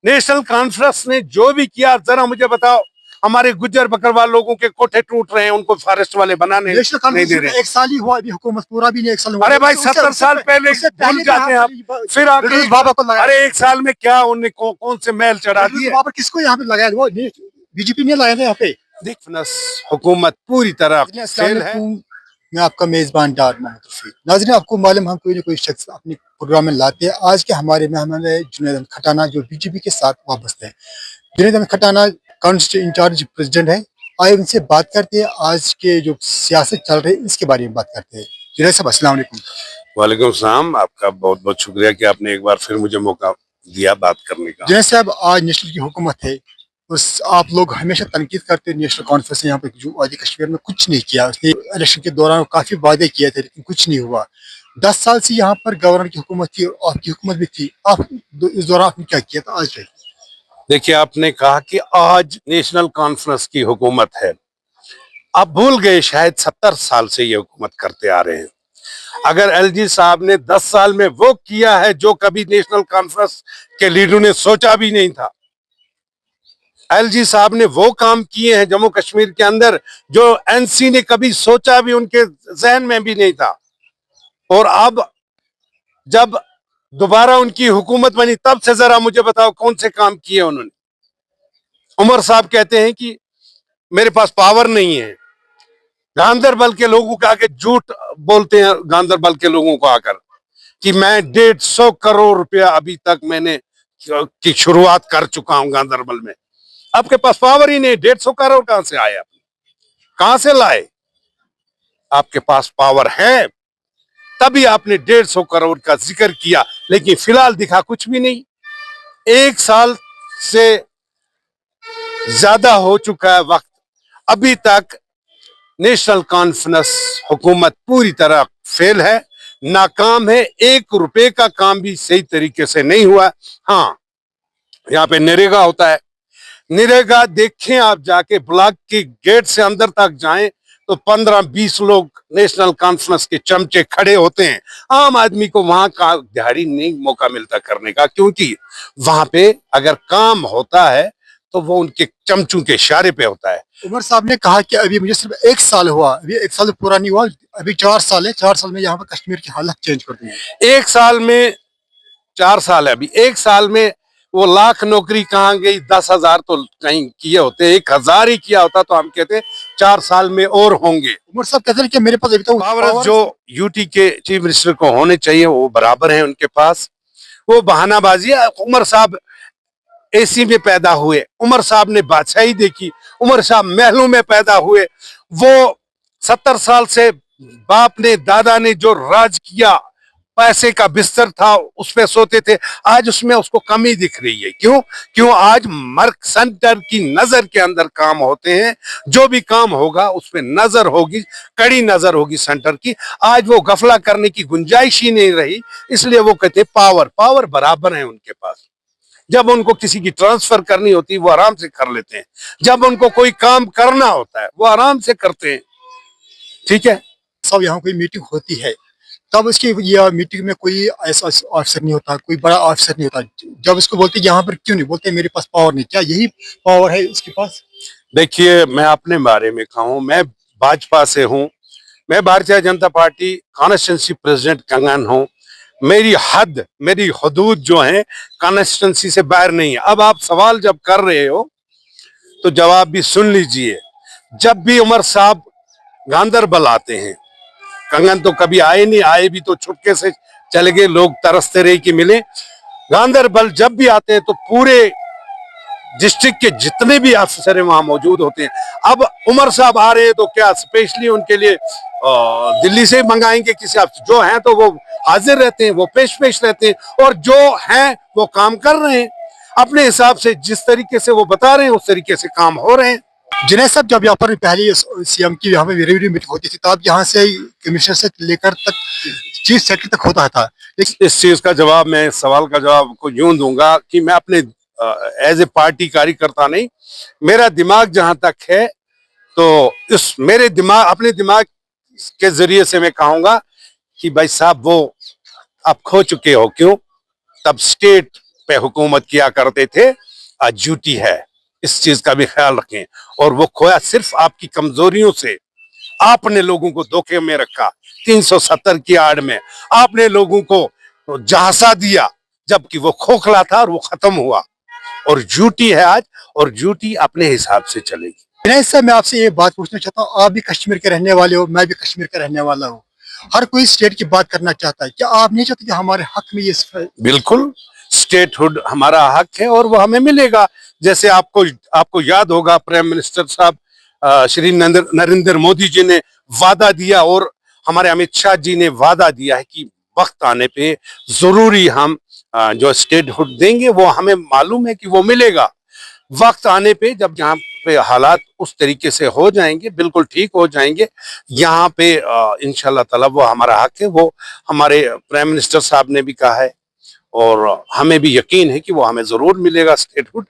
National conference ने जो भी किया, जरा मुझे बताओ, हमारे गुज्जर बकरवाल लोगों के कोठे टूट रहे हैं, उनको फॉरेस्ट वाले बनाने नहीं दे रहे। एक साल ही हुआ, अभी हुकूमत पूरा भी नहीं, एक साल हुआ। अरे भाई 70 साल पहले भूल जाते हैं आप, फिर आप बाबा को लगाया। अरे एक साल में क्या उन्हें कौन से महल चढ़ा दिए? बाबा किसको यहाँ पे लगाया? वो बीजेपी ने लगाया था यहाँ पे। देख, हुकूमत पूरी तरह फेल है। मैं आपका मेजबान डार मोहम्मद रफीक। नाज़रीन, आपको मालूम, हम कोई ना कोई शख्स अपने प्रोग्राम में लाते हैं। आज के हमारे मेहमान है जुनैद अहमद खटाना, जो बीजेपी के साथ वाबस्ता है। जुनैद अहमद खटाना कांस्टिट्यूंसी इंचार्ज प्रेसिडेंट है। आए उनसे बात करते हैं, आज के जो सियासत चल रही है इसके बारे में बात करते हैं। जुनैद साहब, अस्सलाम वालेकुम। वालेकुम सलाम। आपका बहुत बहुत शुक्रिया कि आपने एक बार फिर मुझे मौका दिया बात करने का। जुनैद साहब, आज नेशनल की हुकूमत है, उस आप लोग हमेशा तनकीद करते हैं नेशनल कॉन्फ्रेंस यहाँ पे जो वादी कश्मीर में कुछ नहीं किया। उसने इलेक्शन के दौरान काफी वादे किए थे लेकिन कुछ नहीं हुआ। 10 साल से यहाँ पर गवर्नर की हुकूमत थी और आपकी हुकूमत भी थी। आप इस दौरान आपने क्या किया था? आज देखिए, आपने कहा कि आज नेशनल कॉन्फ्रेंस की हुकूमत है। आप भूल गए शायद 70 साल से ये हुकूमत करते आ रहे हैं। अगर एलजी साहब ने 10 साल में वो किया है जो कभी नेशनल कॉन्फ्रेंस के लीडरों ने सोचा भी नहीं था। एलजी साहब ने वो काम किए हैं जम्मू कश्मीर के अंदर जो एनसी ने कभी सोचा भी उनके जहन में भी नहीं था। और अब जब दोबारा उनकी हुकूमत बनी, तब से जरा मुझे बताओ कौन से काम किए उन्होंने। उमर साहब कहते हैं कि मेरे पास पावर नहीं है। गांदरबल के लोगों के आगे झूठ बोलते हैं, गांदरबल के लोगों को आकर, कि मैं 150 करोड़ रुपया अभी तक मैंने की शुरुआत कर चुका हूं गांदरबल में। आपके पास पावर ही नहीं, 150 करोड़ कहां से आए? कहां से लाए? आपके पास पावर है तभी आपने 150 करोड़ का जिक्र किया, लेकिन फिलहाल दिखा कुछ भी नहीं। एक साल से ज्यादा हो चुका है वक्त, अभी तक नेशनल कॉन्फ्रेंस हुकूमत पूरी तरह फेल है, नाकाम है। 1 रुपए का काम भी सही तरीके से नहीं हुआ। हाँ, यहाँ पे नरेगा होता है। नरेगा देखें आप, जाके ब्लॉक के गेट से अंदर तक जाएं तो 15-20 लोग नेशनल कॉन्फ्रेंस के चमचे खड़े होते हैं। आम आदमी को वहां का दिहाड़ी नहीं मौका मिलता करने का, क्योंकि वहां पे अगर काम होता है तो वो उनके चमचों के इशारे पे होता है। उमर साहब ने कहा कि अभी मुझे सिर्फ 1 साल हुआ, अभी 1 साल पूरा नहीं हुआ, अभी 4 साल है। 4 साल में यहाँ पर कश्मीर की हालत चेंज कर दी है। 1 साल में 4 साल है। अभी 1 साल में वो लाख नौकरी कहाँ गई? 10,000 तो कहीं किए होते, 1,000 ही किया होता तो हम कहते 4 साल में और होंगे। उमर साहब कहते हैं कि मेरे पास अभी तो पावर जो यूटी के चीफ मिनिस्टर को होने चाहिए वो बराबर है उनके पास। वो बहानाबाजी है। उमर साहब एसी में पैदा हुए, उमर साहब ने बादशाही देखी, उमर साहब महलों में पैदा हुए। वो 70 साल से बाप ने, दादा ने जो राज किया, पैसे का बिस्तर था, उस पे सोते थे। आज उसमें उसको कमी दिख रही है। क्यों? क्यों? आज मर्क सेंटर की नजर के अंदर काम होते हैं। जो भी काम होगा उस पे नजर होगी, कड़ी नजर होगी सेंटर की। आज वो गफला करने की गुंजाइश ही नहीं रही, इसलिए वो कहते पावर पावर बराबर है उनके पास। जब उनको किसी की ट्रांसफर करनी होती है वो आराम से कर लेते हैं, जब उनको कोई काम करना होता है वो आराम से करते हैं। ठीक है, सब यहाँ कोई मीटिंग होती है तब उसकी ये मीटिंग में कोई ऐसा ऑफिसर नहीं होता, कोई बड़ा ऑफिसर नहीं होता। जब इसको बोलते यहाँ पर क्यों नहीं बोलते मेरे पास पावर नहीं, क्या यही पावर है उसके पास? देखिए, मैं अपने बारे में कहूँ, मैं भाजपा से हूँ। मैं Bharatiya Janata party constituency president कंगन हूँ। मेरी हद, मेरी हदूद जो है कॉन्स्टिट्यूंसी से बाहर नहीं है। अब आप सवाल जब कर रहे हो तो जवाब भी सुन लीजिए। जब भी उमर साहब गांदरबल आते हैं, कंगन तो कभी आए नहीं, आए भी तो छुपके से चले गए, लोग तरसते रहे कि मिले। गांदरबल जब भी आते हैं तो पूरे डिस्ट्रिक्ट के जितने भी अफसर हैं वहां मौजूद होते हैं। अब उमर साहब आ रहे हैं तो क्या स्पेशली उनके लिए दिल्ली से मंगाएंगे किसी अफसर? जो हैं तो वो हाजिर रहते हैं, वो पेश रहते हैं, और जो हैं वो काम कर रहे हैं अपने हिसाब से। जिस तरीके से वो बता रहे हैं उस तरीके से काम हो रहे हैं। जुनैद साहब, जब यहाँ पर पहले सीएम की यहाँ पे रिव्यू मीटिंग होती थी तब यहाँ से कमिश्नर से लेकर तक चीफ सेक्रेटरी तक होता था। इस चीज का जवाब, मैं इस सवाल का जवाब को यूं दूंगा कि मैं अपने एज ए पार्टी कार्यकर्ता नहीं, मेरा दिमाग जहां तक है तो इस मेरे दिमाग, अपने दिमाग के जरिए से मैं कहूंगा कि भाई साहब वो आप खो चुके हो। क्यों? तब स्टेट पे हुकूमत किया करते थे, आज ड्यूटी है। इस चीज का भी ख्याल रखें। और वो खोया सिर्फ आपकी कमजोरियों से। आपने लोगों को धोखे में रखा, 370 की आड़ में आपने लोगों को झांसा दिया, जबकि वो खोखला था और वो खत्म हुआ। और ड्यूटी है आज, और ड्यूटी अपने हिसाब से चलेगी। विनय साहब, मैं आपसे ये बात पूछना चाहता हूँ, आप भी कश्मीर के रहने वाले हो, मैं भी कश्मीर का रहने वाला हूँ। हर कोई स्टेट की बात करना चाहता है, क्या आप नहीं चाहते कि हमारे हक में ये बिल्कुल, स्टेटहुड हमारा हक है और वो हमें मिलेगा। जैसे आपको आपको याद होगा, प्राइम मिनिस्टर साहब श्री नरेंद्र मोदी जी ने वादा दिया, और हमारे अमित शाह जी ने वादा दिया है कि वक्त आने पे जरूरी हम जो स्टेटहुड देंगे, वो हमें मालूम है कि वो मिलेगा। वक्त आने पे जब यहाँ पे हालात उस तरीके से हो जाएंगे, बिल्कुल ठीक हो जाएंगे, यहाँ पे इंशाल्लाह ताला वो हमारा हक है। वो हमारे प्राइम मिनिस्टर साहब ने भी कहा है, और हमें भी यकीन है कि वो हमें जरूर मिलेगा स्टेटहुड।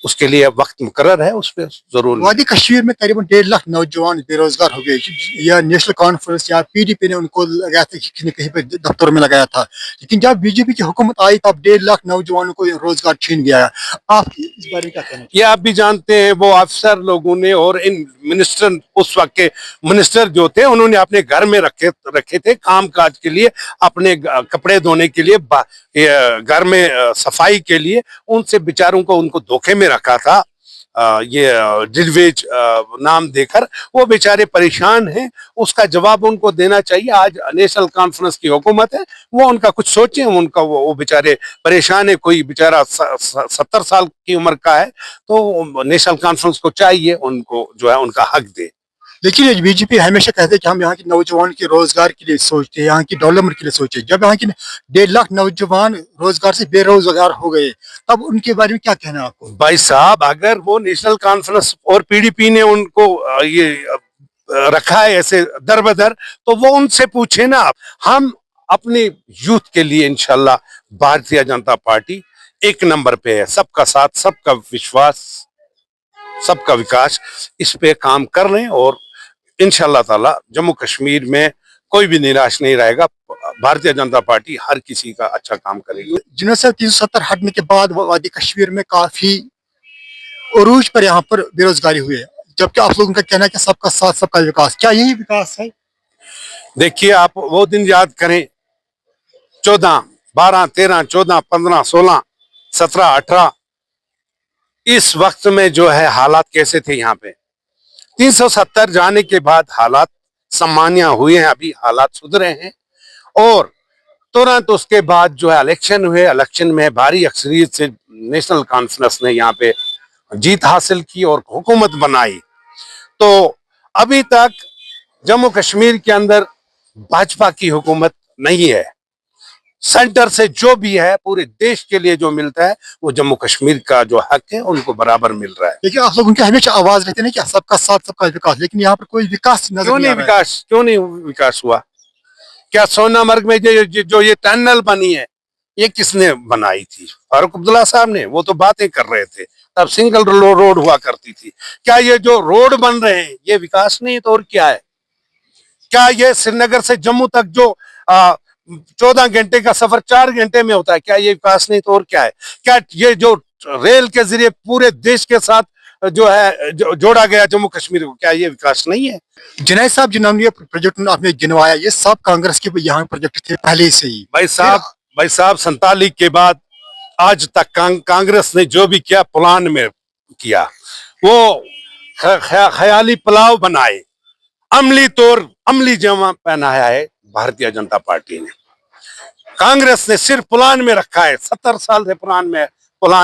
उसके लिए वक्त मुकर्रर है, उस पर जरूर। वादी कश्मीर में करीबन 1.5 लाख नौजवान बेरोजगार हो गए। या नेशनल कॉन्फ्रेंस या पीडीपी ने उनको लगाया था, किसी ने कहीं पे दफ्तर में लगाया था, लेकिन जब बीजेपी की हुकूमत आई तब 1.5 लाख नौजवानों को रोजगार छीन गया। आप इस बारे में क्या कहना? ये आप भी जानते हैं, वो अफसर लोगों ने और इन मिनिस्टर, उस वक्त के मिनिस्टर जो थे, उन्होंने अपने घर में रखे थे काम काज के लिए, अपने कपड़े धोने के लिए, घर में सफाई के लिए। उनसे बेचारों को उनको धोखे में रखा था, ये डिलवेज नाम देकर। वो बेचारे परेशान हैं, उसका जवाब उनको देना चाहिए। आज नेशनल कॉन्फ्रेंस की हुकूमत है, वो उनका कुछ सोचें। उनका वो बेचारे परेशान है, कोई बेचारा 70 साल की उम्र का है, तो नेशनल कॉन्फ्रेंस को चाहिए उनको जो है उनका हक दे। लेकिन ये बीजेपी हमेशा कहते हैं कि हम यहाँ के नौजवान के रोजगार के लिए सोचते हैं, यहाँ की डेवलपमेंट के लिए सोचते हैं। जब यहाँ के 1.5 लाख नौजवान रोजगार से बेरोजगार हो गए, तब उनके बारे में क्या कहना है आपको? भाई साहब, अगर वो नेशनल कॉन्फ्रेंस और पीडीपी ने उनको ये रखा है ऐसे दर बदर, तो वो उनसे पूछे ना। हम अपने यूथ के लिए इंशाल्लाह भारतीय जनता पार्टी एक नंबर पे है। सबका साथ, सबका विश्वास, सबका विकास, इस पे काम कर रहे हैं। और इंशाल्लाह ताला जम्मू कश्मीर में कोई भी निराश नहीं रहेगा। भारतीय जनता पार्टी हर किसी का अच्छा काम करेगी। जिन्होंने 370 हटने के बाद वादी कश्मीर में काफी उरूज पर यहाँ पर बेरोजगारी हुई है, जबकि आप लोगों का कहना है कि सबका साथ सबका विकास। क्या यही विकास है? देखिए, आप वो दिन याद करें, 14, 12, 13, 14, 15, 16, 17, 18, इस वक्त में जो है हालात कैसे थे यहाँ पे। 370 जाने के बाद हालात सामान्य हुए हैं, अभी हालात सुधरे हैं। और तुरंत उसके बाद जो है इलेक्शन हुए, इलेक्शन में भारी अक्सरियत से नेशनल कॉन्फ्रेंस ने यहाँ पे जीत हासिल की और हुकूमत बनाई। तो अभी तक जम्मू कश्मीर के अंदर भाजपा की हुकूमत नहीं है। सेंटर से जो भी है, पूरे देश के लिए जो मिलता है, वो जम्मू कश्मीर का जो हक है उनको बराबर मिल रहा है। लेकिन आप लोग उनकी हमेशा आवाज रहती है ना कि सबका साथ सबका विकास, लेकिन यहाँ पर कोई विकास नजर क्यों नहीं नहीं आ रहा है। विकास, क्यों नहीं विकास हुआ? क्या सोनामर्ग में जो ये टनल बनी है, ये किसने बनाई थी? फारूक अब्दुल्ला साहब ने। वो तो बातें कर रहे थे, तब सिंगल रोड हुआ करती थी। क्या ये जो रोड बन रहे हैं, ये विकास नहीं तो और क्या है? क्या ये श्रीनगर से जम्मू तक जो 14 घंटे का सफर 4 घंटे में होता है, क्या ये विकास नहीं तो और क्या है? क्या ये जो रेल के जरिए पूरे देश के साथ जो है जोड़ा गया जम्मू कश्मीर को, क्या ये विकास नहीं है? जुनैद साहब, जिन्होंने ये प्रोजेक्ट आपने गिनवाया, ये सब कांग्रेस के यहाँ प्रोजेक्ट थे पहले से ही। भाई साहब 47 के बाद आज तक कांग्रेस ने जो भी किया, प्लान में किया। वो ख्याली पुलाव बनाए, अमली जामा पहनाया है भारतीय जनता पार्टी ने। कांग्रेस ने सिर्फ प्लान में रखा है, 70 साल से प्लान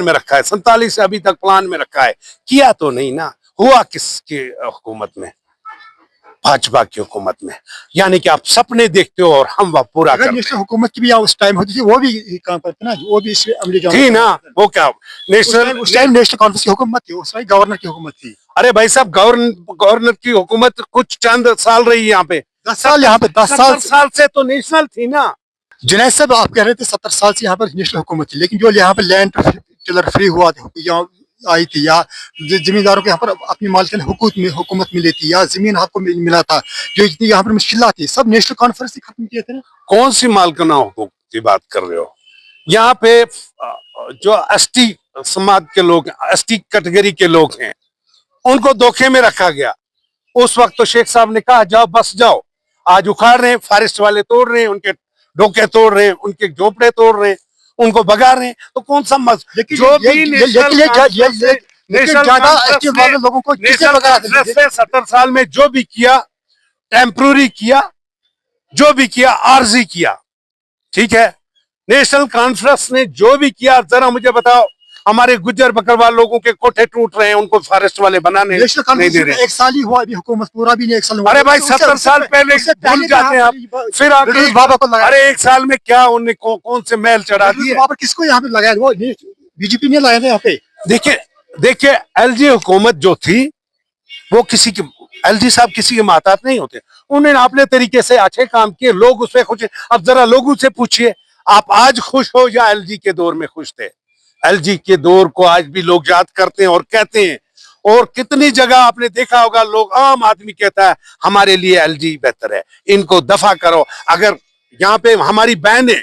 में रखा है, 47 से अभी तक प्लान में रखा है। किया तो नहीं ना। हुआ किसकी हुकूमत में? भाजपा की हुकूमत में। यानी कि आप सपने देखते हो और हम वह पूरा करते हैं। हुकूमत की भी उस टाइम होती थी, वो भी काम करते ना, वो भी इसमें अमली जामा थी ना। वो क्या उस टाइम नेशनल कॉन्फ्रेंस की हुकूमत थी, उस टाइम गवर्नर की हुकूमत थी। अरे भाई साहब, गवर्नर की हुकूमत कुछ चंद साल रही यहाँ पे। 10 साल यहाँ पे 10 साल से तो नेशनल थी ना। जुनैद साहब, आप कह रहे थे 70 साल से यहाँ पर नेशनल हुकूमत थी, लेकिन जो यहाँ पर लैंड टिलर फ्री हुआ यहाँ आई थी, या जमींदारों को यहाँ पर अपनी मालिकान हुकूमत मिली थी, या जमीन आपको मिला था, जो इतनी यहाँ पर मुश्किल थी, सब नेशनल कॉन्फ्रेंस से खत्म किए थे ना। कौन सी मालकाना हुकूक की बात कर रहे हो? यहाँ पे जो एसटी समाज के लोग, एसटी कैटेगरी के लोग हैं, उनको धोखे में रखा गया। उस वक्त तो शेख साहब ने कहा जाओ बस जाओ, आज उखाड़ रहे हैं, फॉरेस्ट वाले तोड़ रहे हैं, उनके डोके तोड़ रहे हैं, उनके झोपड़े तोड़ रहे हैं, उनको भगा रहे हैं। तो कौन सा मज जो भी लोगों को किसने भगा? 70 साल में जो भी किया, टेम्पररी किया, जो भी किया आरजी किया, ठीक है। नेशनल कॉन्फ्रेंस ने जो भी किया, जरा मुझे बताओ, हमारे गुज्जर बकरवाल लोगों के कोठे टूट रहे हैं, उनको फॉरेस्ट वाले बनाने नहीं दे रहे। एक साल ही हुआ, अभी हुकूमत पूरा भी नहीं, एक साल हुआ। अरे भाई 70 साल पहले भूल जाते हैं आप, फिर आप बाबा को लगाया। अरे एक साल में क्या उन्हें कौन से महल चढ़ा दिए? बाबा किसको यहाँ पे लगाया? वो बीजेपी ने लगाया था यहाँ पे। देखिए एलजी हुकूमत जो थी वो किसी की, एलजी साहब किसी के मातात नहीं होते, उन्होंने अपने तरीके से अच्छे काम किए, लोग उसमें खुश हैं। अब जरा लोगों से पूछिए, आप आज खुश हो या एलजी के दौर में खुश थे? एलजी के दौर को आज भी लोग याद करते हैं और कहते हैं, और कितनी जगह आपने देखा होगा लोग, आम आदमी कहता है हमारे लिए एलजी बेहतर है, इनको दफा करो। अगर यहाँ पे हमारी बहनें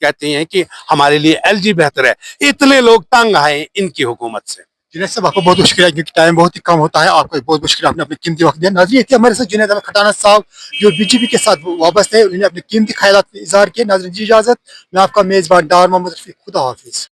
कहती हैं कि हमारे लिए एलजी बेहतर है, इतने लोग तंग आए इनकी हुकूमत से। जुनैद साहब आपको बहुत शुक्रिया, क्योंकि टाइम बहुत ही कम होता है। आपको बहुत बहुत शुक्रिया, आपने अपने कीमती वक्त दिया। नाज़रीन थे हमारे साथ जुनैद अहमद खटाना साहब, जो बीजेपी के साथ वाबस्ते हैं, उन्होंने अपने कीमती ख्यालात इज़हार किए। नाज़रीन जी इजाजत, मैं आपका मेजबान डार मोहम्मद रफीक, खुदा हाफिज।